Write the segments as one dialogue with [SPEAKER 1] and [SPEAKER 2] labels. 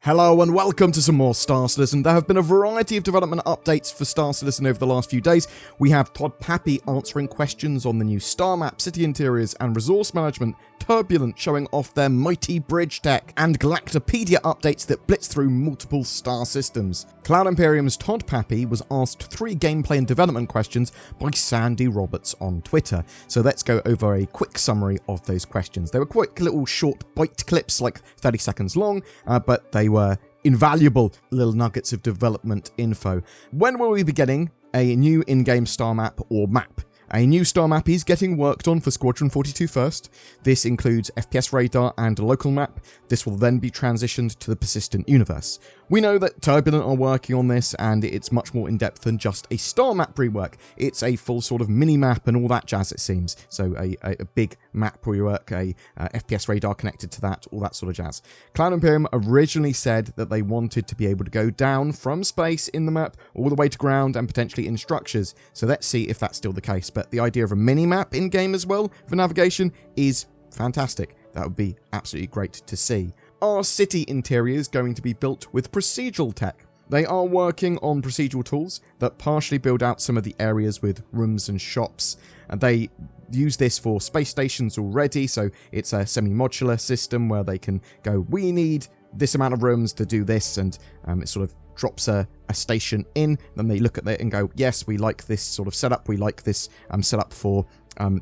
[SPEAKER 1] Hello and welcome to some more Star Citizen. There have been a variety of development updates for Star Citizen over the last few days. We have Todd Papy answering questions on the new Starmap, city interiors and resource management, Turbulents showing off their mighty bridge tech, and Galactopedia updates that blitz through multiple star systems. Cloud Imperium's Todd Papy was asked 3 gameplay and development questions by Sandy Roberts on Twitter. So let's go over a quick summary of those questions. They were quick little short bite clips, like 30 seconds long, but they were invaluable little nuggets of development info. When will we be getting a new in-game star map or map? A new star map is getting worked on for Squadron 42 first. This includes FPS radar and a local map. This will then be transitioned to the persistent universe. We know that Turbulent are working on this, and it's much more in-depth than just a star map rework. It's a full sort of mini-map and all that jazz, it seems. So a big map rework, a FPS radar connected to that, all that sort of jazz. Cloud Imperium originally said that they wanted to be able to go down from space in the map all the way to ground and potentially in structures. So let's see if that's still the case. But the idea of a mini-map in-game as well for navigation is fantastic. That would be absolutely great to see. Are city interiors going to be built with procedural tech? They are working on procedural tools that partially build out some of the areas with rooms and shops, and they use this for space stations already, so it's a semi-modular system where they can go, we need this amount of rooms to do this, and it sort of drops a station in, then they look at it and go, yes, we like this sort of setup, we like this setup for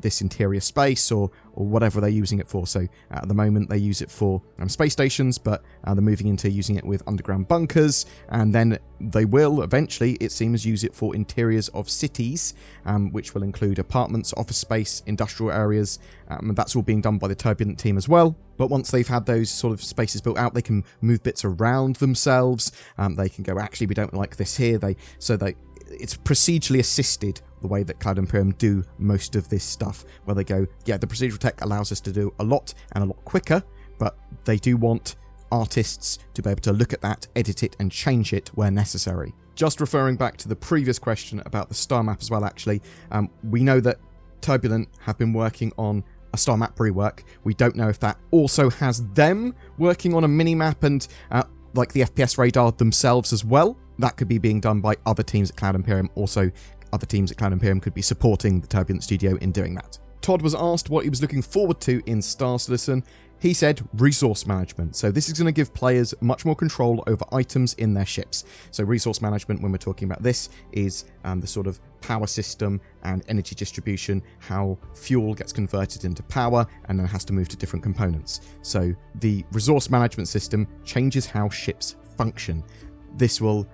[SPEAKER 1] this interior space or whatever they're using it for. So at the moment they use it for space stations, but they're moving into using it with underground bunkers, and then they will eventually, it seems, use it for interiors of cities, which will include apartments, office space, industrial areas. That's all being done by the Turbulent team as well. But once they've had those sort of spaces built out, they can move bits around themselves. They can go, actually, we don't like this here. It's procedurally assisted, the way that Cloud Imperium do most of this stuff, where they go, yeah, the procedural tech allows us to do a lot and a lot quicker, but they do want artists to be able to look at that, edit it, and change it where necessary. Just referring back to the previous question about the star map as well, actually, we know that Turbulent have been working on a star map rework. We don't know if that also has them working on a mini-map and like the FPS radar themselves as well. That could be being done by other teams at Cloud Imperium. Also, other teams at Cloud Imperium could be supporting the Turbulent studio in doing that. Todd was asked what he was looking forward to in Star Citizen. He said resource management. So this is going to give players much more control over items in their ships. So resource management, when we're talking about this, is the sort of power system and energy distribution, how fuel gets converted into power and then has to move to different components. So the resource management system changes how ships function. This will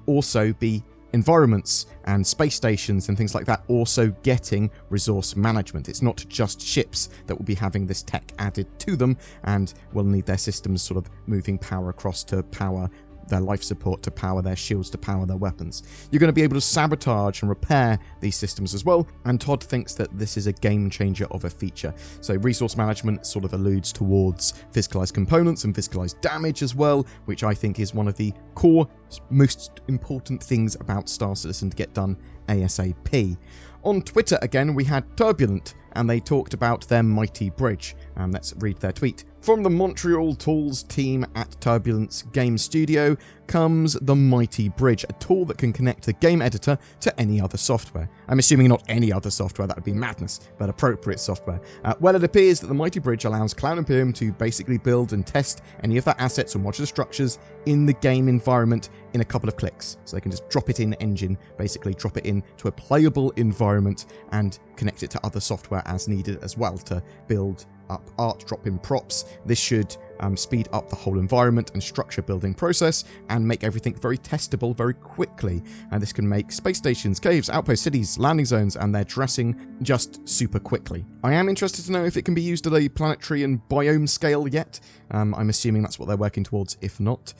[SPEAKER 1] also be environments and space stations and things like that also getting resource management. It's not just ships that will be having this tech added to them and will need their systems sort of moving power across to power their life support, to power their shields, to power their weapons. You're going to be able to sabotage and repair these systems as well, and Todd thinks that this is a game changer of a feature. So resource management sort of alludes towards physicalized components and physicalized damage as well, which I think is one of the core, most important things about Star Citizen to get done ASAP. On Twitter again, we had Turbulent, and they talked about their mighty bridge. Let's read their tweet. From the Montreal Tools team at Turbulence Game Studio comes the Mighty Bridge, a tool that can connect the game editor to any other software. I'm assuming not any other software, that would be madness, but appropriate software. Well, it appears that the Mighty Bridge allows Cloud Imperium to basically build and test any of their assets or modular structures in the game environment in a couple of clicks. So they can just drop it in engine, basically drop it into a playable environment and connect it to other software as needed as well to build up art, drop in props. This should speed up the whole environment and structure building process and make everything very testable very quickly. And this can make space stations, caves, outposts, cities, landing zones, and their dressing just super quickly. I am interested to know if it can be used at a planetary and biome scale yet. I'm assuming that's what they're working towards, if not.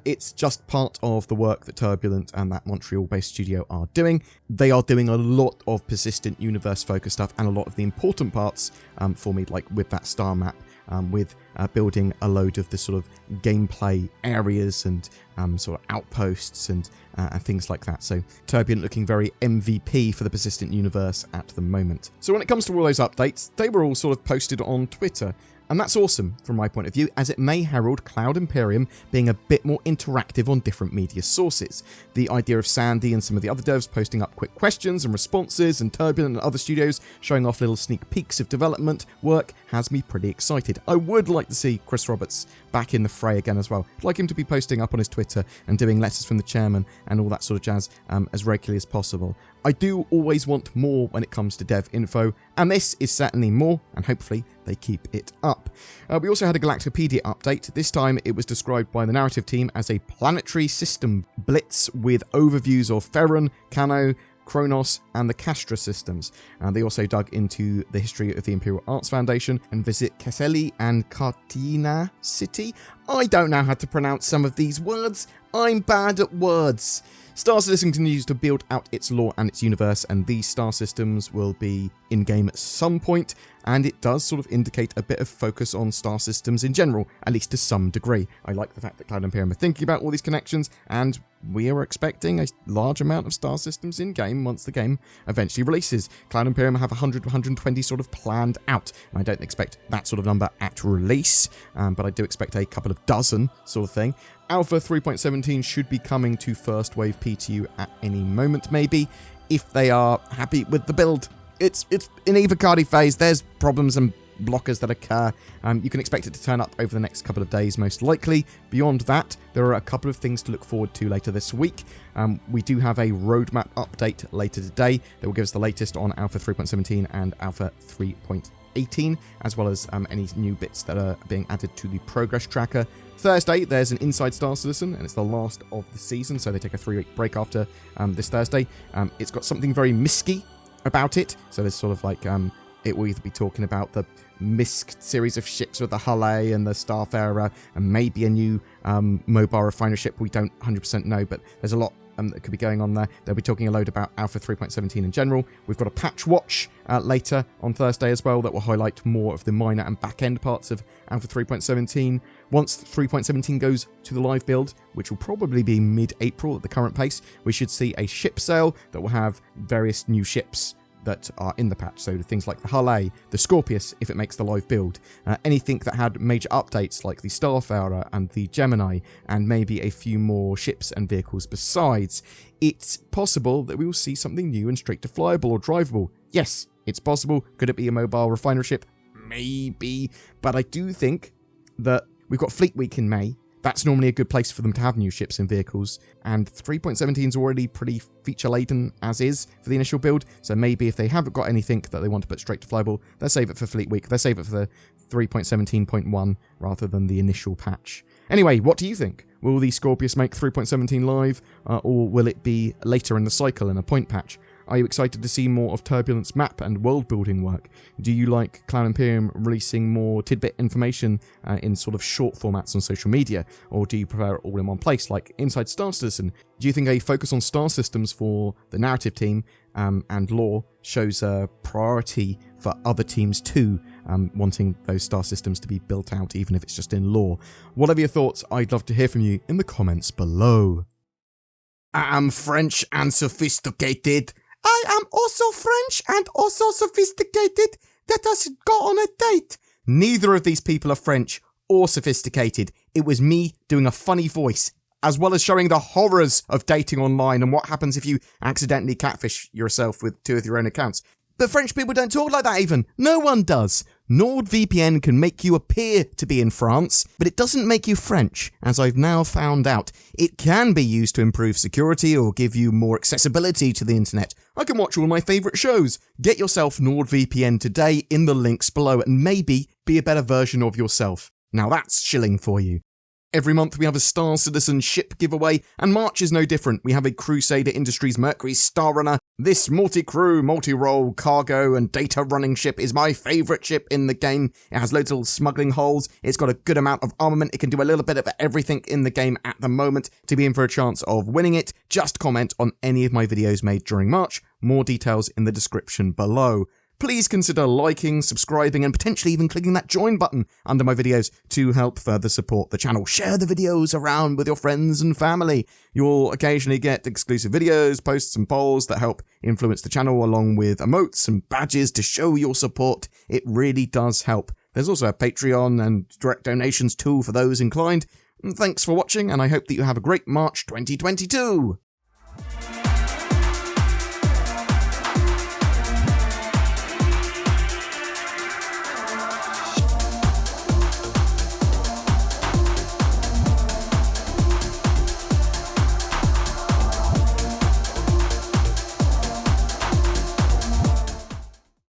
[SPEAKER 1] It's just part of the work that Turbulent and that Montreal-based studio are doing. They are doing a lot of persistent universe-focused stuff and a lot of the important parts for me, like with that star map, with building a load of the sort of gameplay areas and sort of outposts and things like that. So Turbulent looking very MVP for the persistent universe at the moment. So when it comes to all those updates, they were all sort of posted on Twitter. And that's awesome from my point of view, as it may herald Cloud Imperium being a bit more interactive on different media sources. The idea of Sandy and some of the other devs posting up quick questions and responses, and Turbulent and other studios showing off little sneak peeks of development work has me pretty excited. I would like to see Chris Roberts back in the fray again as well. I'd like him to be posting up on his Twitter and doing letters from the chairman and all that sort of jazz as regularly as possible. I do always want more when it comes to dev info, and this is certainly more, and hopefully they keep it up. We also had a Galactopedia update. This time it was described by the narrative team as a planetary system blitz with overviews of Ferron, Cano, Kronos, and the Castra systems. They also dug into the history of the Imperial Arts Foundation and visit Keseli and Cartina City. I don't know how to pronounce some of these words. I'm bad at words. Star Citizen continues to build out its lore and its universe, and these star systems will be in-game at some point, and it does sort of indicate a bit of focus on star systems in general, at least to some degree. I like the fact that Cloud Imperium are thinking about all these connections, and we are expecting a large amount of star systems in-game once the game eventually releases. Cloud Imperium have 100 120 sort of planned out, and I don't expect that sort of number at release, but I do expect a couple of dozen sort of thing. Alpha 3.17 should be coming to first wave PTU at any moment, maybe, if they are happy with the build. It's in EVOCATI phase. There's problems and blockers that occur. You can expect it to turn up over the next couple of days, most likely. Beyond that, there are a couple of things to look forward to later this week. We do have a roadmap update later today that will give us the latest on Alpha 3.17 and Alpha 3.18, as well as any new bits that are being added to the progress tracker. Thursday, there's an Inside Star Citizen, and it's the last of the season, so they take a 3-week break after this Thursday. It's got something very MISC-y about it, so there's sort of like, it will either be talking about the MISC series of ships with the Hull A and the Starfarer, and maybe a new mobile refiner ship. We don't 100% know, but there's a lot that could be going on there. They'll be talking a load about Alpha 3.17 in general. We've got a patch watch later on Thursday as well that will highlight more of the minor and back-end parts of Alpha 3.17. Once 3.17 goes to the live build, which will probably be mid-April at the current pace, we should see a ship sale that will have various new ships that are in the patch, so things like the Hull A, the Scorpius, if it makes the live build, anything that had major updates like the Starfarer and the Gemini, and maybe a few more ships and vehicles besides. It's possible that we will see something new and straight to flyable or drivable. Yes, it's possible. Could it be a mobile refiner ship? Maybe, but I do think that we've got Fleet Week in May. That's normally a good place for them to have new ships and vehicles, and 3.17 is already pretty feature-laden as is for the initial build, so maybe if they haven't got anything that they want to put straight to flyable, they'll save it for Fleet Week, they'll save it for the 3.17.1 rather than the initial patch. Anyway, what do you think? Will the Scorpius make 3.17 live, or will it be later in the cycle in a point patch? Are you excited to see more of Turbulents map and world building work? Do you like Cloud Imperium releasing more tidbit information in sort of short formats on social media? Or do you prefer it all in one place like Inside Star Citizen? Do you think a focus on star systems for the narrative team and lore shows a priority for other teams too, wanting those star systems to be built out even if it's just in lore? Whatever your thoughts, I'd love to hear from you in the comments below. I am French and sophisticated. I am also French and also sophisticated. Let us go on a date. Neither of these people are French or sophisticated. It was me doing a funny voice, as well as showing the horrors of dating online and what happens if you accidentally catfish yourself with 2 of your own accounts. But French people don't talk like that even. No one does. NordVPN can make you appear to be in France, but it doesn't make you French, as I've now found out. It can be used to improve security or give you more accessibility to the internet. I can watch all my favourite shows. Get yourself NordVPN today in the links below and maybe be a better version of yourself. Now that's shilling for you. Every month we have a Star Citizen ship giveaway, and March is no different. We have a Crusader Industries Mercury Star Runner. This multi-crew, multi-role, cargo and data running ship is my favourite ship in the game. It has loads of little smuggling holes. It's got a good amount of armament. It can do a little bit of everything in the game at the moment. To be in for a chance of winning it, just comment on any of my videos made during March. More details in the description below. Please consider liking, subscribing, and potentially even clicking that join button under my videos to help further support the channel. Share the videos around with your friends and family. You'll occasionally get exclusive videos, posts, and polls that help influence the channel, along with emotes and badges to show your support. It really does help. There's also a Patreon and direct donations tool for those inclined. Thanks for watching, and I hope that you have a great March 2022!